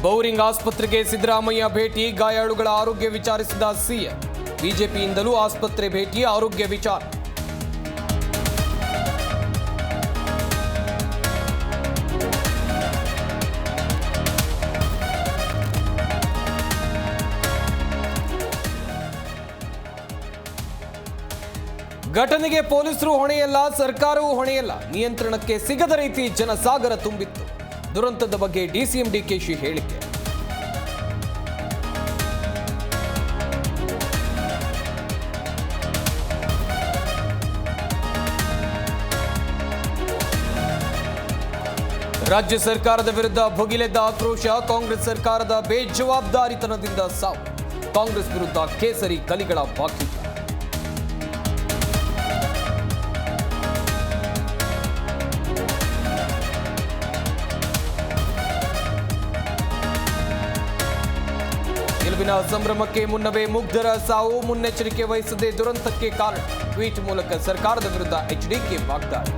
Bowring ಆಸ್ಪತ್ರೆಗೆ ಸಿದ್ದರಾಮಯ್ಯ ಭೇಟಿ, ಗಾಯಾಳುಗಳ ಆರೋಗ್ಯ ವಿಚಾರಿಸಿದ ಸಿಎಂ. ಬಿಜೆಪಿಯಿಂದಲೂ ಆಸ್ಪತ್ರೆ ಭೇಟಿ, ಆರೋಗ್ಯ ವಿಚಾರ. ಘಟನೆಗೆ ಪೊಲೀಸರು ಹೊಣೆಯಲ್ಲ, ಸರ್ಕಾರವೂ ಹೊಣೆಯಲ್ಲ. ನಿಯಂತ್ರಣಕ್ಕೆ ಸಿಗದ ರೀತಿ ಜನಸಾಗರ ತುಂಬಿತ್ತು. ದುರಂತದ ಬಗ್ಗೆ ಡಿಸಿಎಂ ಡಿಕೆಶಿ ಹೇಳಿಕೆ. ರಾಜ್ಯ ಸರ್ಕಾರದ ವಿರುದ್ಧ ಭುಗಿಲೆದ್ದ ಆಕ್ರೋಶ, ಕಾಂಗ್ರೆಸ್ ಸರ್ಕಾರದ ಬೇಜವಾಬ್ದಾರಿತನದಿಂದ ಸಾವು. ಕಾಂಗ್ರೆಸ್ ವಿರುದ್ಧ ಕೇಸರಿ ಕಲಿಗಳ ಬಾಕಿ. ಗೆಲುವಿನ ಸಂಭ್ರಮಕ್ಕೆ ಮುನ್ನವೇ ಮುಗ್ಧರ ಸಾವು, ಮುನ್ನೆಚ್ಚರಿಕೆ ವಹಿಸದೆ ದುರಂತಕ್ಕೆ ಕಾರಣ. ಟ್ವೀಟ್ ಮೂಲಕ ಸರ್ಕಾರದ ವಿರುದ್ಧ ಎಚ್ಡಿಕೆ ವಾಗ್ದಾಳಿ.